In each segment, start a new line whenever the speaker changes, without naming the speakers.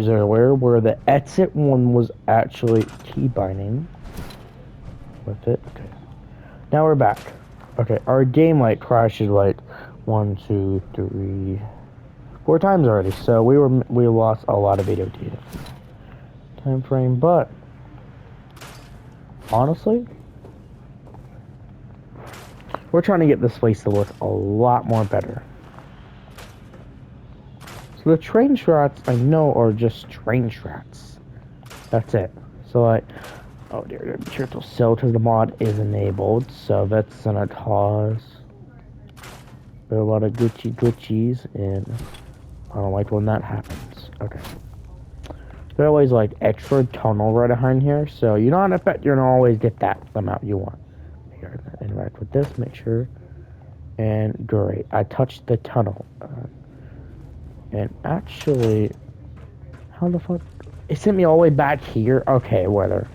earlier where the exit one was actually key binding with it. Okay. Now we're back. Okay, our game like crashes like 1, 2, 3, 4 times already, so we lost a lot of video data time frame, but honestly, we're trying to get this place to look a lot more better. So the train strats I know are just train strats. That's it. So like, oh dear, be careful still because the mod is enabled, so that's gonna cause a lot of glitchies, and I don't like when that happens. Okay. There's always like extra tunnel right behind here, so you're not affected. You're gonna always get that amount you want. Here, interact with this, make sure. And great, I touched the tunnel. And actually, how the fuck? It sent me all the way back here. Okay, weather.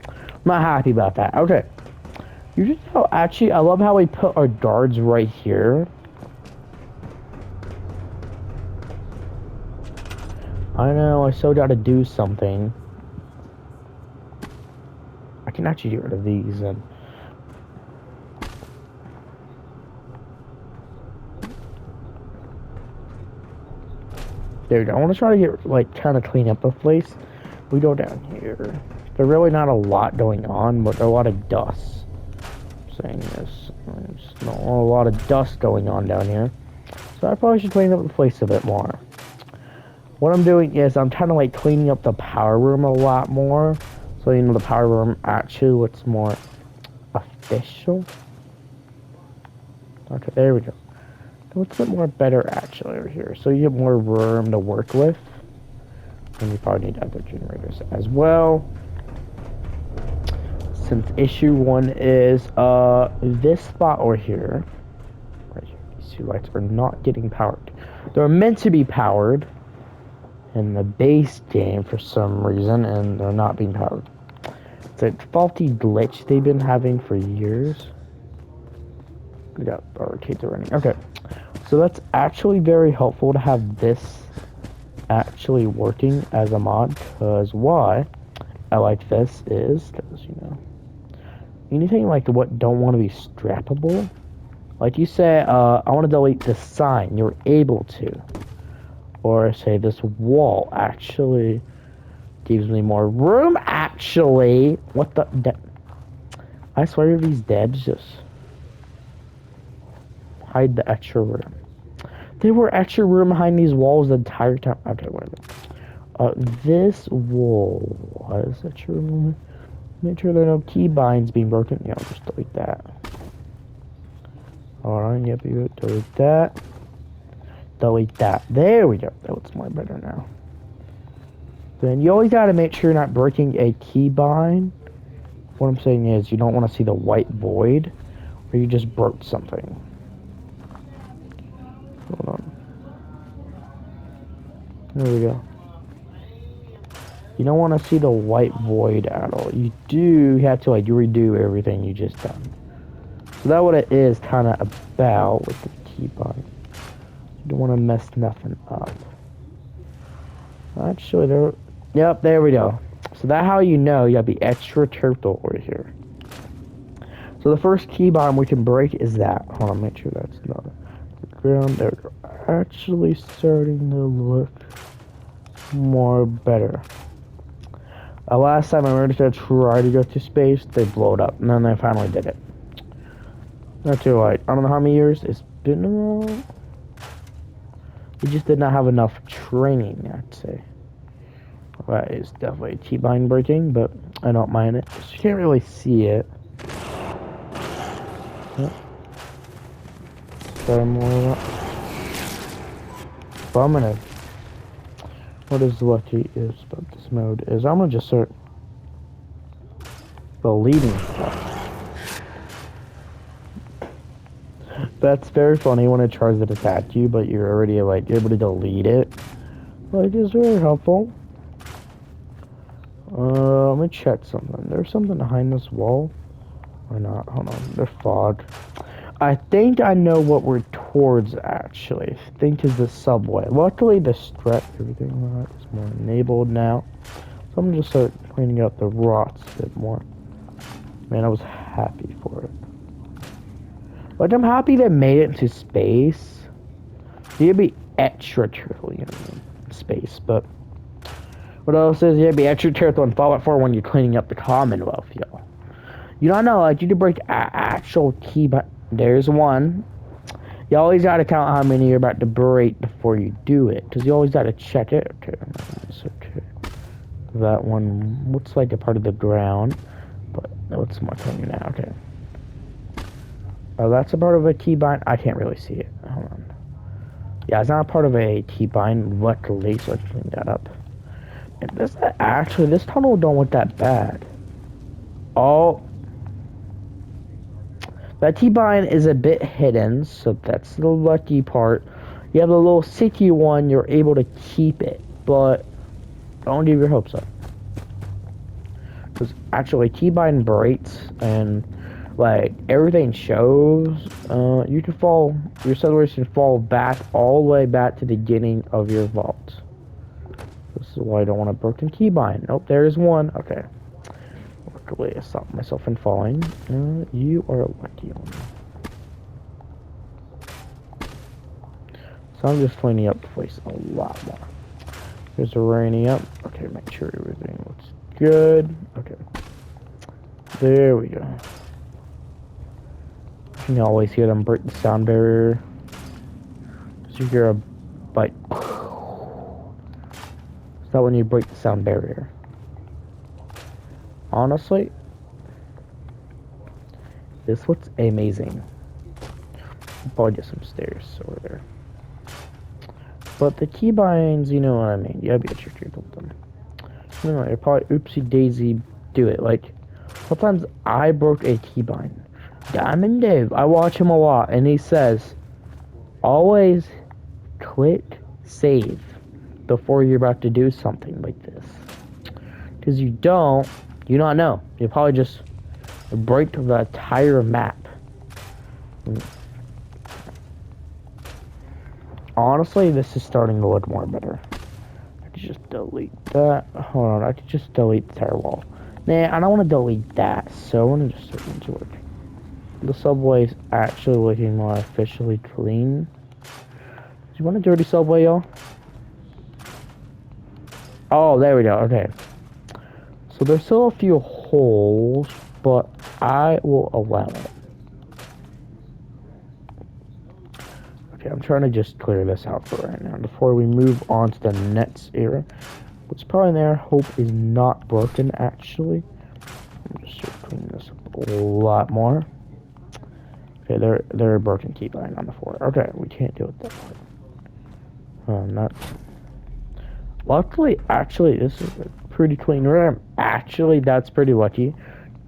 I'm not happy about that. Okay. You just know, actually, I love how we put our guards right here. I know, I still gotta do something. I can actually get rid of these and... There you go. I want to try to get, like, kind of clean up the place. We go down here. There's really not a lot going on, but there's a lot of dust. I'm saying this. There's not a lot of dust going on down here. So I probably should clean up the place a bit more. What I'm doing is I'm kind of like cleaning up the power room a lot more. So, you know, the power room actually looks more official. Okay, there we go. It looks a bit more better actually over here. So you have more room to work with. And you probably need other generators as well. Since issue 1 is this spot over here. Right here. These two lights are not getting powered. They're meant to be powered in the base game for some reason, and they're not being powered. It's a faulty glitch they've been having for years. We got barricades running. Okay, so that's actually very helpful to have this actually working as a mod, because why I like this is because, you know, anything like what don't want to be strappable, like you say, I want to delete this sign, you're able to. Or say this wall actually gives me more room. Actually, what the? I swear these devs just hide the extra room. There were extra room behind these walls the entire time. Okay, whatever. This wall was extra room. Make sure there are no key binds being broken. Yeah, I'll just delete that. Alright, yep, you delete that. Delete that. There we go. That looks more better now. Then you always gotta make sure you're not breaking a keybind. What I'm saying is you don't want to see the white void, or you just broke something. Hold on. There we go. You don't want to see the white void at all. You do have to like redo everything you just done. So that's what it is kind of about with the keybind. You don't want to mess nothing up. Actually, there. Yep, there we go. So that's how you know you gotta be extra careful over here. So the first key bind we can break is that. Hold on, make sure that's not the ground. There we go. Actually starting to look more better. Last time I remember to try to go to space, they blew it up, and then they finally did it. Not too like, I don't know how many years it's been around. He just did not have enough training, I'd say. That is definitely keybind breaking, but I don't mind it. You can't really see it. Yep. Try more Bumming. What is lucky is about this mode is I'm gonna just start deleting stuff. That's very funny when it tries to attack you, but you're already like able to delete it. Like, it's very helpful. Let me check something. There's something behind this wall. Or not. Hold on. There's fog. I think I know what we're towards, actually, I think is the subway. Luckily, the strap, everything is more enabled now. So I'm gonna just start cleaning up the rots a bit more. Man, I was happy for it. Like, I'm happy they made it into space. You'd be extra careful, you know, in space, but what else is you'd be extra careful in Fallout 4 when you're cleaning up the Commonwealth, yo. You don't know, like, you do break actual key, but there's one. You always gotta count how many you're about to break before you do it, because you always gotta check it. Okay, that's okay. That one looks like a part of the ground, but what's more telling you now? Okay. Oh, that's a part of a keybind. I can't really see it. Hold on. Yeah, it's not a part of a keybind, luckily, so I can clean that up. And this actually, this tunnel don't look that bad. Oh, that keybind is a bit hidden, so that's the lucky part. You have a little sticky one, you're able to keep it, but don't give your hopes up. Because actually, keybind breaks and like everything shows. You can fall. Your settlers can fall back all the way back to the beginning of your vault. This is why I don't want a broken keybind. Nope, there's one. Okay. Luckily, I stopped myself from falling. You are a lucky one. So I'm just cleaning up the place a lot more. There's a rainy up. Okay, make sure everything looks good. Okay. There we go. You can always hear them break the sound barrier. So you hear a bite. Is that when you break the sound barrier? Honestly, this looks amazing. I'll probably get some stairs over there. But the keybinds, you know what I mean. You gotta be a tricky with them. You know, you're probably oopsie daisy do it. Like, sometimes I broke a keybind. Diamond Dave, I watch him a lot, and he says, always click save before you're about to do something like this. Because you don't know. You probably just break the entire map. Honestly, this is starting to look more better. I could just delete that. Hold on, I could just delete the entire wall. Nah, I don't want to delete that, so I want to just start into work. The subway is actually looking more officially clean. Do you want a dirty subway, y'all? Oh, there we go. Okay. So there's still a few holes, but I will allow it. Okay, I'm trying to just clear this out for right now before we move on to the next area. What's probably in there, hope is not broken actually. I'm just cleaning this up a lot more. Okay, they're a broken keybind on the floor. Okay, we can't deal with that part. Not. Luckily, actually, this is a pretty clean room. Actually, that's pretty lucky.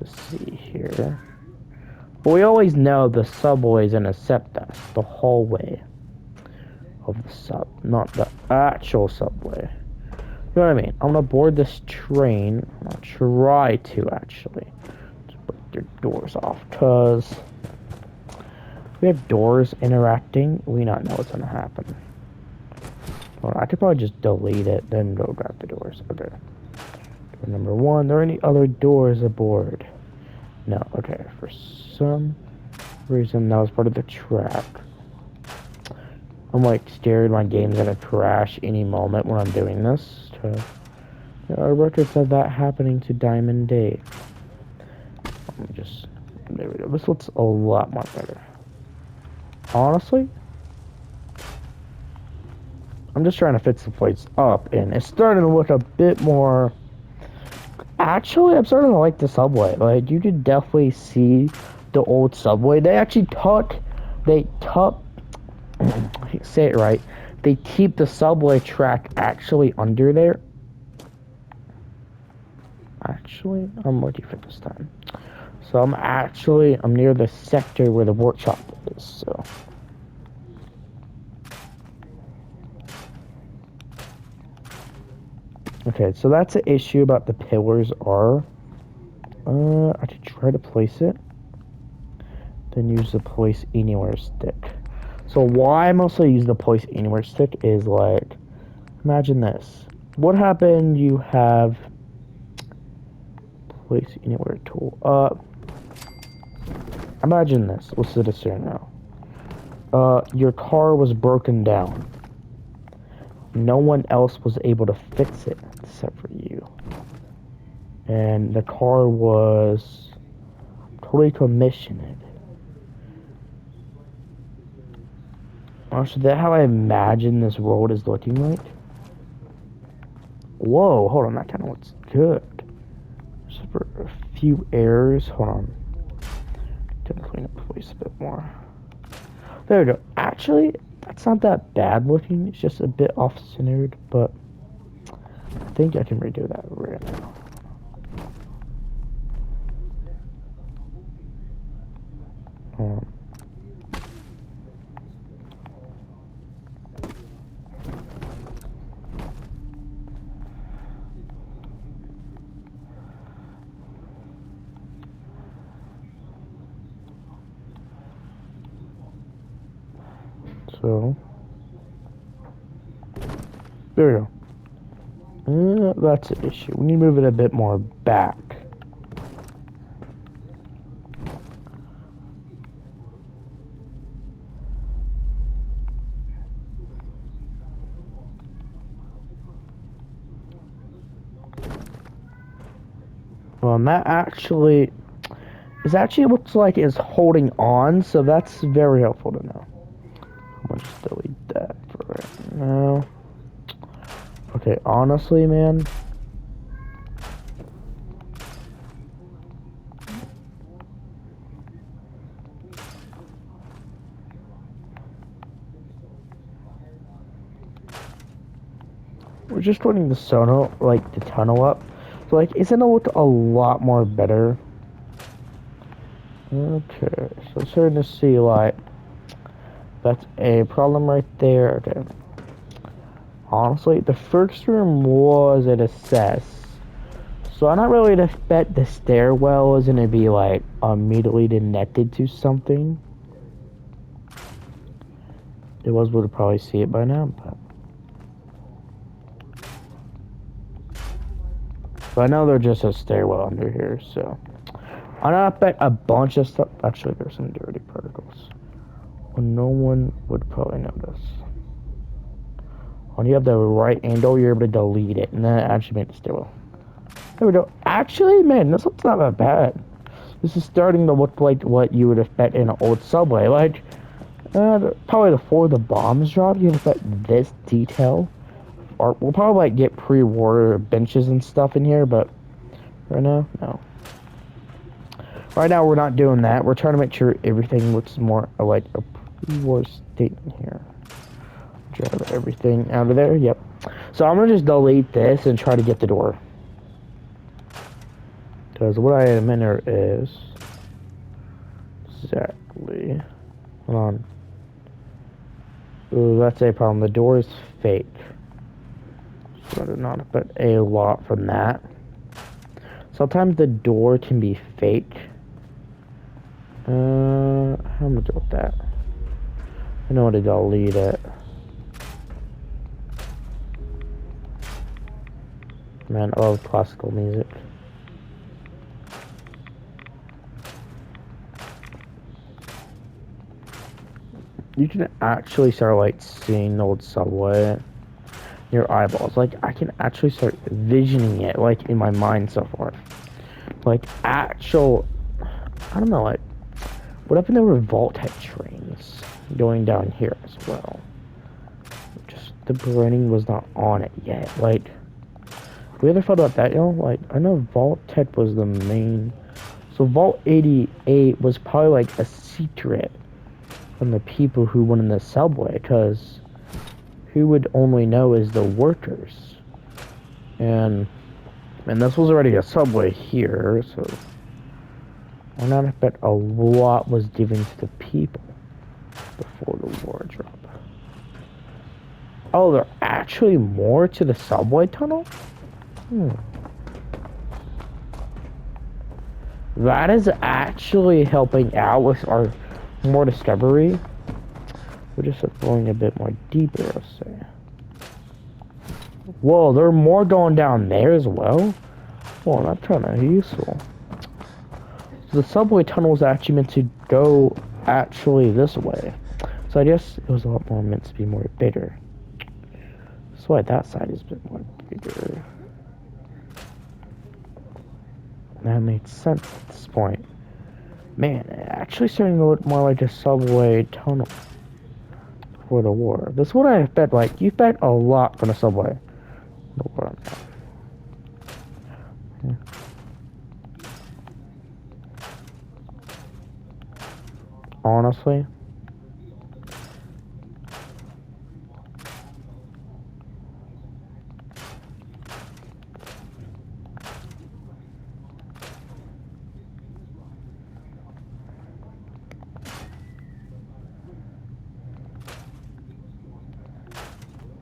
Let's see here. But we always know the subway is gonna accept us. The hallway of the sub, not the actual subway. You know what I mean? I'm gonna board this train. I'm gonna try to actually just break their doors off, cause we have doors interacting. We not know what's gonna happen. Well, I could probably just delete it, then go grab the doors. Okay. Door number 1. Are there any other doors aboard? No. Okay. For some reason, that was part of the track. I'm like scared my game's gonna crash any moment when I'm doing this. Our record said that happening to Diamond Dave. There we go. This looks a lot more better. Honestly, I'm just trying to fix the place up, and it's starting to look a bit more. Actually, I'm starting to like the subway. Like, you could definitely see the old subway. They actually say it right. They keep the subway track actually under there. Actually, I'm looking for this time. So I'm near the sector where the workshop is, so. Okay, so that's the issue about the pillars are. I could try to place it. Then use the place anywhere stick. So why I mostly use the place anywhere stick is like, imagine this. What happened? You have place anywhere tool. Imagine this. Let's do this here now. Your car was broken down. No one else was able to fix it except for you. And the car was totally commissioned. Honestly, that's how I imagine this world is looking like. Whoa, hold on, that kind of looks good. Just for a few errors, hold on. Gonna clean up the place a bit more. There we go. Actually, that's not that bad looking. It's just a bit off-centered, but I think I can redo that right now. Um, so there we go. That's an issue. We need to move it a bit more back. Well, and that actually looks like it's holding on, so that's very helpful to know. I'm gonna just delete that for right now. Okay, honestly, man. We're just putting the sono, like the tunnel up. So, like, isn't it look a lot more better? Okay, so starting to see, like, that's a problem right there. Okay. Honestly, the first room was at assess. So I'm not really to bet the stairwell is gonna be like immediately connected to something. It was would probably see it by now, but I know there's just a stairwell under here, so I'm not bet a bunch of stuff. Actually, there's some dirty particles. Well, no one would probably notice. When you have the right angle, you're able to delete it, and then it actually makes the stairwell. There we go. Actually, man, this looks not that bad. This is starting to look like what you would expect in an old subway. Like, probably before the bombs drop, you expect this detail. Or we'll probably like get pre-war benches and stuff in here, but right now, no. Right now, we're not doing that. We're trying to make sure everything looks more like a pre-war state in here. Grab everything out of there. Yep. So I'm gonna just delete this and try to get the door. Because what I am in there is exactly. Hold on. Ooh, that's a problem. The door is fake. So I did not expect a lot from that. Sometimes the door can be fake. How am I gonna do with that? I know how to delete it. Man, I love classical music. You can actually start like seeing the old subway in your eyeballs. Like I can actually start visioning it like in my mind so far. Like actual, I don't know, like what if there were Vault-Tec trains going down here as well? Just the branding was not on it yet. Like, we ever thought about that, you know? Like, I know Vault-Tec was the main. So Vault 88 was probably like a secret from the people who went in the subway, because who would only know is the workers. And this was already a subway here, so I not bet a lot was given to the people before the war drop. Oh, there actually more to the subway tunnel? That is actually helping out with our more discovery. We're just going a bit more deeper, I'll say. Whoa, there are more going down there as well? Well, that's kind of useful. So the subway tunnel is actually meant to go actually this way. So I guess it was a lot more meant to be more bigger. That's why that side is a bit more bigger. That makes sense at this point. Man, it actually starting to look more like a subway tunnel for the war. This is what I bet, like, you bet a lot from the subway. The war on that. Yeah. Honestly.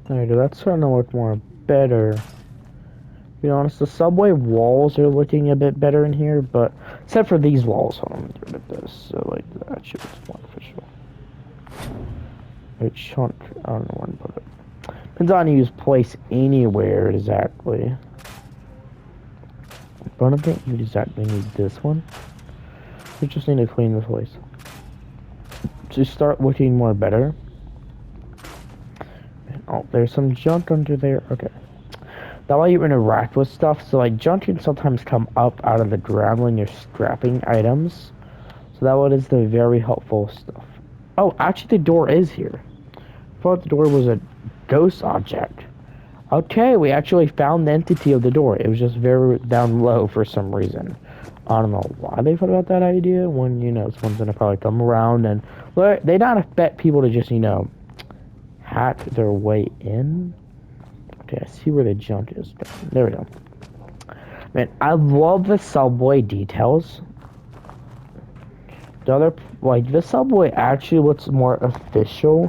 Alright, that's starting to look more better. To be honest, the subway walls are looking a bit better in here, but except for these walls. Hold on, let me get rid of this. So, like, that should be more official. It shrunk. I don't know where to put it. Depends on you use place anywhere exactly. But I don't think you exactly need this one. We just need to clean this place. To start looking more better. Oh, there's some junk under there. Okay. That way you interact with stuff. So like junk can sometimes come up out of the ground when you're scrapping items. So that one is the very helpful stuff. Oh, actually the door is here. I thought the door was a ghost object. Okay, we actually found the entity of the door. It was just very down low for some reason. I don't know why they thought about that idea when, you know, someone's gonna probably come around and they not expect people to just, you know, hack their way in. Okay, I see where the junk is. There we go. Man, I love the subway details. The other, like, the subway actually looks more official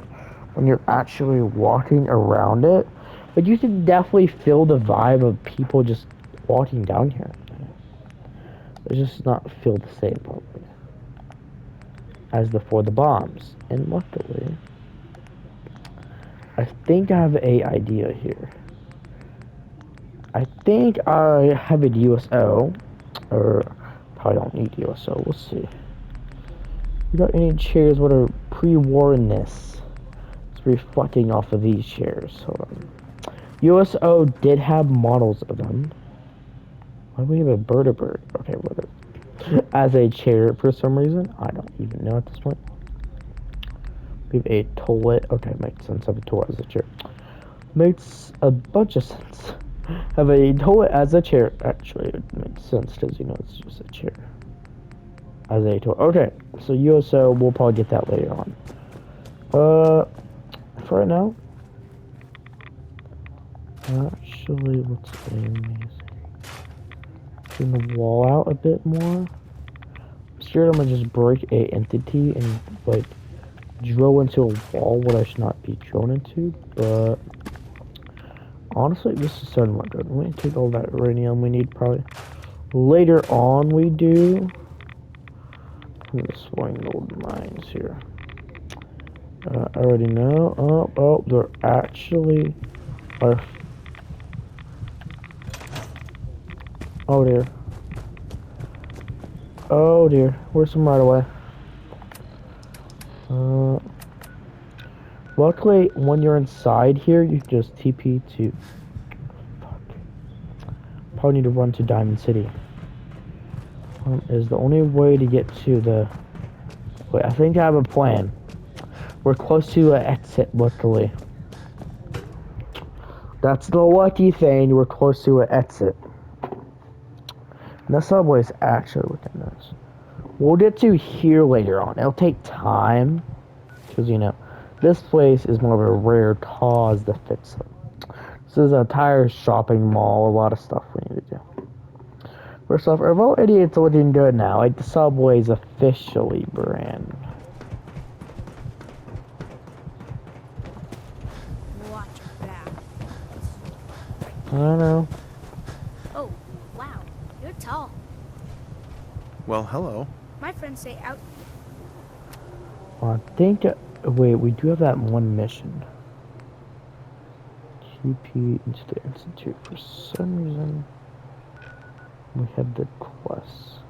when you're actually walking around it. But you can definitely feel the vibe of people just walking down here. It just not feel the same probably as before the bombs. And luckily, I think I have a idea here. I think I have a USO, or probably don't need USO. We'll see. We got any chairs with a pre-warness? It's reflecting off of these chairs. Hold on. USO did have models of them. Why do we have a bird? Okay, what is as a chair for some reason? I don't even know at this point. We have a toilet. Okay, makes sense. Have a toilet as a chair. Makes a bunch of sense. Have a toilet as a chair. Actually, it makes sense because, you know, it's just a chair. As a toilet. Okay, so USO, we'll probably get that later on. For right now, actually, what's amazing? Turn the wall out a bit more. I'm scared I'm gonna just break a entity and, like, drill into a wall what I should not be drawn into, but honestly, this is starting to look good. Let me take all that uranium we need probably. Later on we do. I'm exploring gold mines here. I already know. Oh, there actually are. Oh dear. Oh dear. Where's some right away? Luckily, when you're inside here, you can just TP to. Fuck. Probably need to run to Diamond City. Is the only way to get to the. Wait, I think I have a plan. We're close to an exit, luckily. That's the lucky thing. We're close to an exit. And the subway is actually looking nice. We'll get to here later on. It'll take time. Because, you know, this place is more of a rare cause to fix it. This is an entire shopping mall. A lot of stuff we need to do. First off, our vote idiots looking good now. Like, the subway's officially brand.
Watch your back.
I don't know.
Oh, wow. You're tall.
Well, hello.
My friends say out.
I think Wait, we do have that one mission. TP into the Institute. For some reason, we have the quest.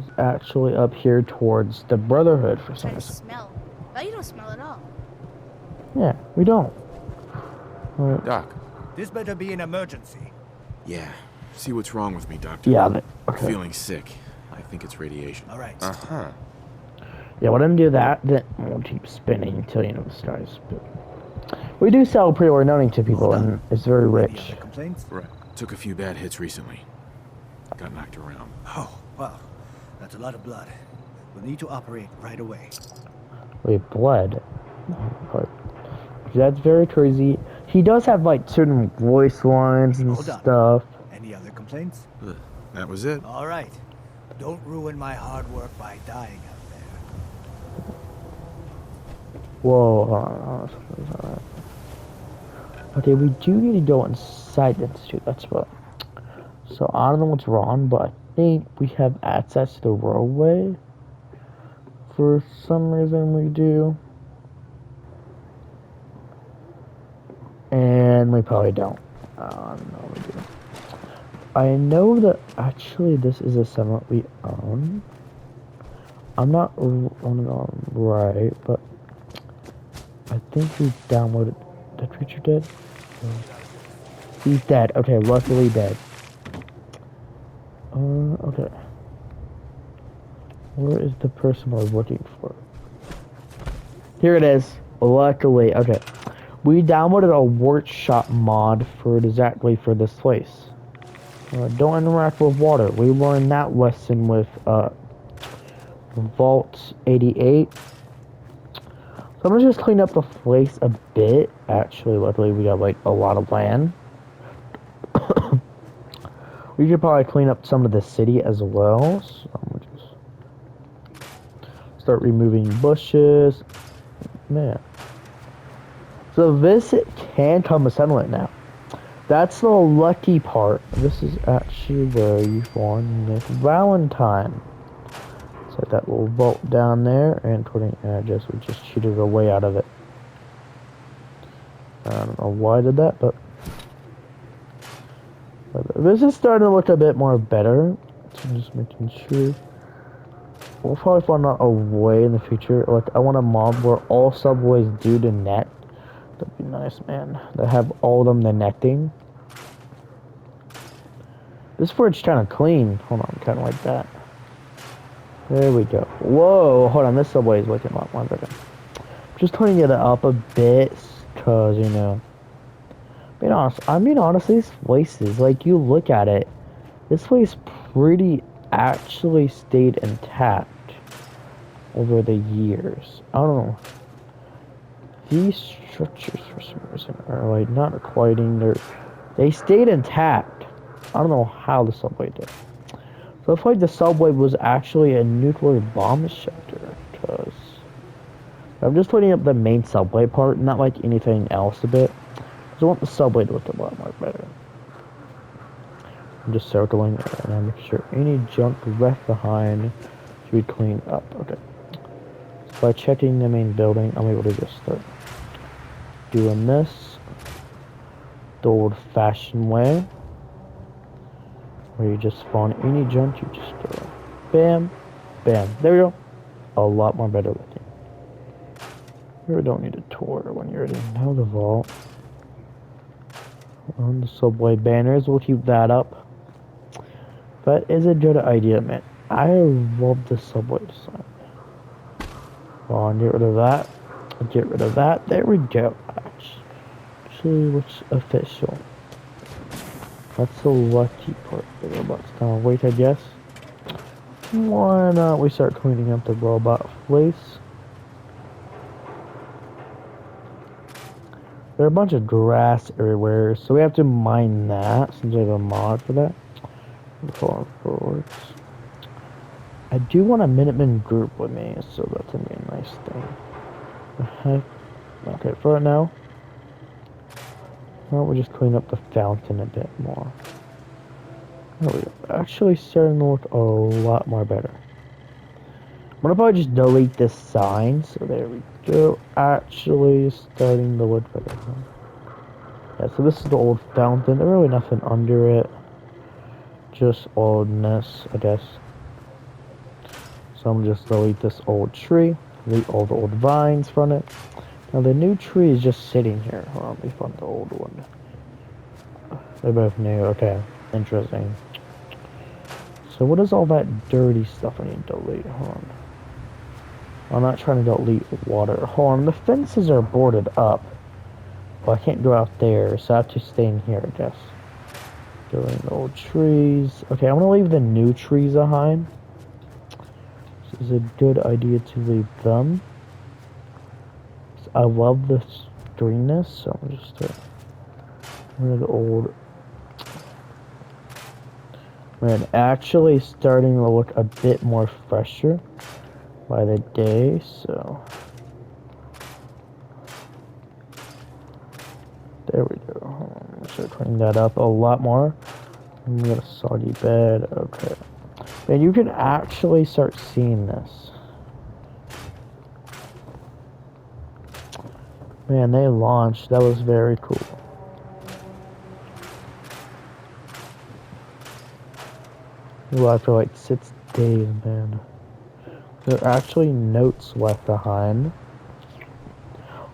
It's actually up here towards the Brotherhood for some
Try to
reason.
smell. Oh, you don't smell at all.
Yeah, we don't. Alright.
Doc.
This better be an emergency.
Yeah. See what's wrong with me, Doctor.
Yeah,
I'm
okay.
feeling sick. I think it's radiation.
All right.
Uh-huh.
Yeah, when I do that, then I won't keep spinning until you know the stars. But we do sell pre-ordering to people, and it's very
Any
rich.
other complaints?
Right. Took a few bad hits recently. Got knocked around.
Oh, well, that's a lot of blood. We'll need to operate right away.
Wait, blood. But that's very crazy. He does have like certain voice lines and
Hold on.
stuff.
Any other complaints?
Ugh, that was it.
All right. Don't ruin my hard work by dying out there.
Whoa. Hold on. Okay, we do need to go inside the institute. That's what. So I don't know what's wrong, but I think we have access to the roadway. For some reason, we do. And we probably don't. I don't know. We do. I know that actually this is a summit we own. I'm not right, but I think we downloaded. That creature dead? No. He's dead. Okay, luckily dead. Okay. Where is the person we're looking for? Here it is. Luckily, okay. We downloaded a workshop mod for exactly for this place. Don't interact with water. We learned that lesson with Vault 88. So I'm gonna just clean up the place a bit. Actually, luckily we got like a lot of land. We should probably clean up some of the city as well. So I'm gonna just start removing bushes. Man. So this can come a settlement now. That's the lucky part. This is actually where you find Nick Valentine. Set that little vault down there, and according to address, we just cheated our way out of it. I don't know why I did that, but this is starting to look a bit more better. So I'm just making sure. We'll probably find out a way in the future. Like, I want a mod where all subways do the net. That'd be nice, man. They have all of them the netting. This fridge kind of clean. Hold on, kind of like that. There we go. Whoa, hold on. This subway is looking a lot more better. Just turning it up a bit, cause you know. Honest, these places, like you look at it, this place pretty actually stayed intact over the years. I don't know. These structures for some reason are like not quite in there. They stayed intact. I don't know how the subway did. So I feel like the subway was actually a nuclear bomb shelter, because I'm just putting up the main subway part, not like anything else a bit. I want the subway to look a lot more better. I'm just circling and I'm making sure any junk left behind should be cleaned up. Okay. So by checking the main building, I'm able to just start doing this the old-fashioned way, where you just spawn any junk, you just throw it. Bam, bam. There we go. A lot more better looking. You really don't need a tour when you already know the vault. On the subway banners, we'll keep that up. That is a good idea, man. I love the subway design. Well, get rid of that. Get rid of that. There we go. Actually, looks official. That's the lucky part. The robot's gonna wait, I guess. Why not we start cleaning up the robot place? There are a bunch of grass everywhere, so we have to mine that since we have a mod for that. Forwards. I do want a Minutemen group with me, so that's gonna be a nice thing. The heck? Okay, for right now. Well, we'll just clean up the fountain a bit more. There we go. Actually starting to look a lot more better. gonna probably just delete this sign. So there we go. Actually, starting to look better. Yeah, so this is the old fountain. There's really nothing under it. Just oldness, I guess. So I'm just delete this old tree. Delete all the old vines from it. Now the new tree is just sitting here. Hold on, let me find the old one. They're both new. Okay, interesting. So what is all that dirty stuff I need to delete? Hold on. I'm not trying to delete water. Hold on, the fences are boarded up. Well, I can't go out there, so I have to stay in here, I guess. Delete the old trees. Okay, I'm gonna leave the new trees behind. This is a good idea to leave them. I love this greenness, so I'm just rid of the old. Man, actually starting to look a bit more fresher by the day, so there we go. Start cleaning that up a lot more. We got a soggy bed. Okay, and you can actually start seeing this. Man, they launched. That was very cool. Well, after like 6 days, man. There are actually notes left behind.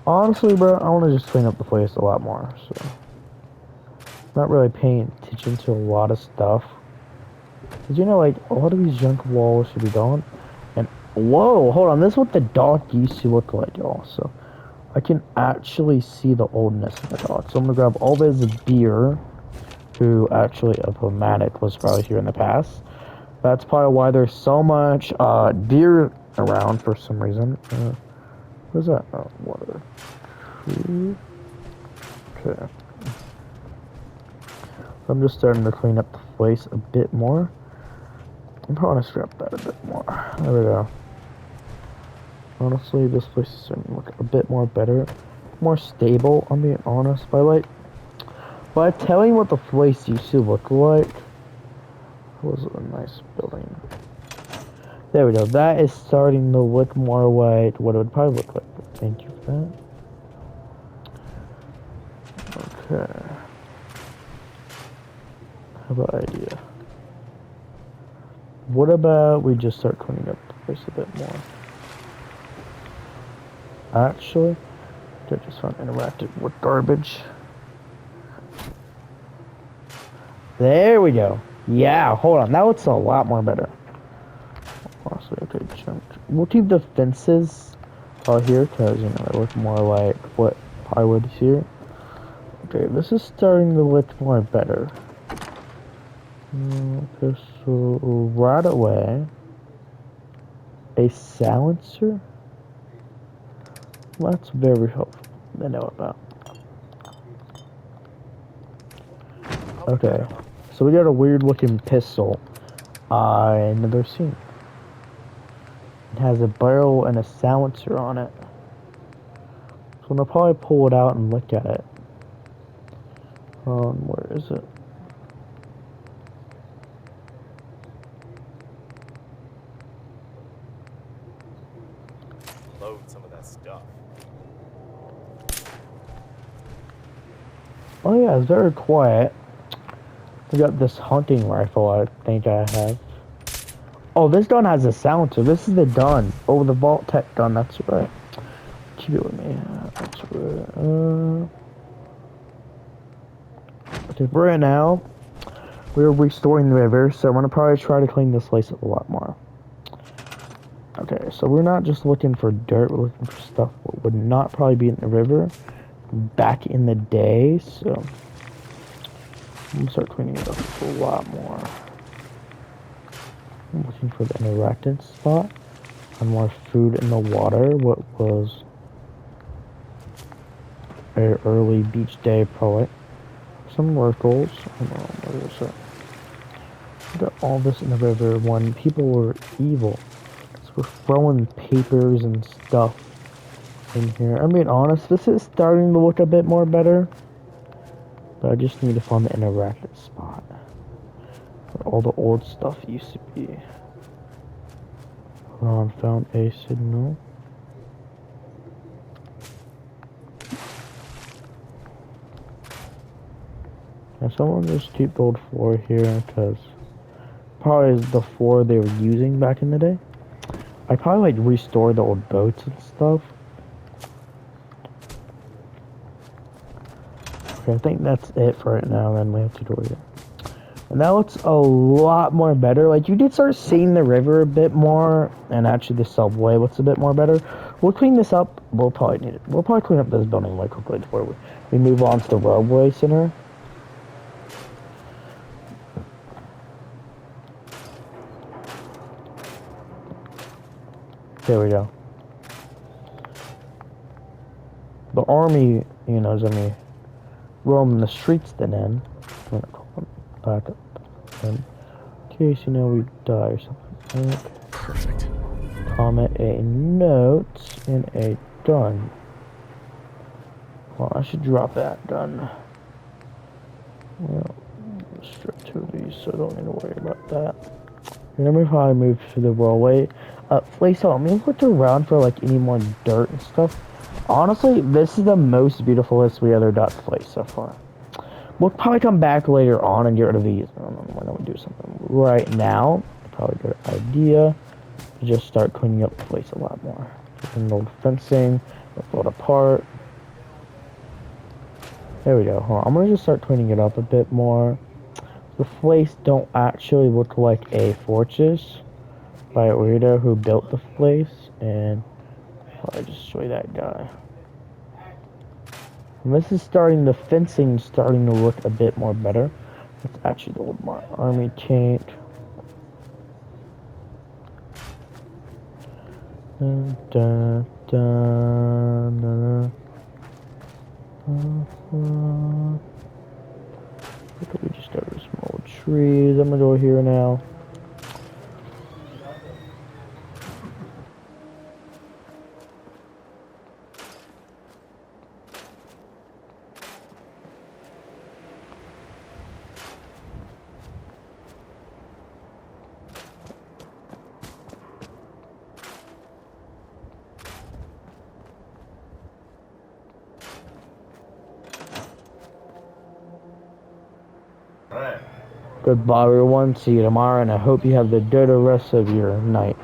Honestly, bro, I want to just clean up the place a lot more, so. Not really paying attention to a lot of stuff. Cause you know, like, a lot of these junk walls should be gone. And, whoa, hold on, this is what the dock used to look like, y'all, so. I can actually see the oldness of the dock. So I'm gonna grab all this beer, who actually, a Pomatic was probably here in the past. That's probably why there's so much deer around for some reason. What is that? Oh, water. Okay. I'm just starting to clean up the place a bit more. I'm probably gonna scrap that a bit more. There we go. Honestly, this place is starting to look a bit more better. More stable, I'm being honest. By telling what the place used to look like, was a nice building. There we go. That is starting to look more like what it would probably look like. Thank you for that. Okay. How about idea? What about we just start cleaning up the place a bit more? Actually, I just found interactive with garbage. There we go. Yeah, hold on. That looks a lot more better. Honestly, okay, junk. We'll keep the fences here because, you know, they look more like what I would here. Okay, this is starting to look more better. Okay, so right away, a silencer. Well, that's very helpful to know about. Okay, so we got a weird looking pistol. I've never seen. It has a barrel and a silencer on it. So I'll probably pull it out and look at it. Where is it?
Load some of that stuff.
Oh yeah, it's very quiet. We got this hunting rifle I think I have. Oh, this gun has a silencer. This is the gun. Oh, the Vault-Tec gun, that's right. Keep it with me. That's right. Okay, for right now, we're restoring the river, so I'm gonna probably try to clean this place up a lot more. Okay, so we're not just looking for dirt, we're looking for stuff that would not probably be in the river back in the day, so I'm gonna start cleaning it up a lot more. I'm looking for the interactant spot and more food in the water. What was an early beach day poet. Some locals. Got all this in the river when people were evil. So we're throwing papers and stuff in here. I'm being honest, this is starting to look a bit more better. But I just need to find the interactive spot where all the old stuff used to be. Ron found a signal. And someone just keep the old floor here because probably is the floor they were using back in the day. I probably like restore the old boats and stuff. Okay, I think that's it for right now. Then we have tutorial. And that looks a lot more better. Like you did start seeing the river a bit more, and actually the subway looks a bit more better. We'll clean this up. We'll probably need it. We'll probably clean up this building like quickly before we move on to the railway center. There we go. The army, you know, is gonna be roaming the streets then in. I'm gonna call them back up. In case, you know, we die or something. Okay.
Perfect.
Comment a note and a done. Well, I should drop that done. Well, straight to these, so I don't need to worry about that. Remember how I moved to the railway? Place out. Let me look around for like any more dirt and stuff. Honestly, this is the most beautifulest we ever got place so far. We'll probably come back later on and get rid of these. I don't know, why don't we do something right now? Probably a good idea to just start cleaning up the place a lot more. Some old fencing, pull it apart. There we go. Hold on. I'm gonna just start cleaning it up a bit more. The place don't actually look like a fortress by a weirdo who built the place, and I'll just show you that guy. And this is starting, the fencing starting to look a bit more better. It's actually the old army tank. Dun, dun, dun, dun, dun. Look at, we just got some old trees. I'm gonna go here now. Goodbye everyone, see you tomorrow, and I hope you have the good rest of your night.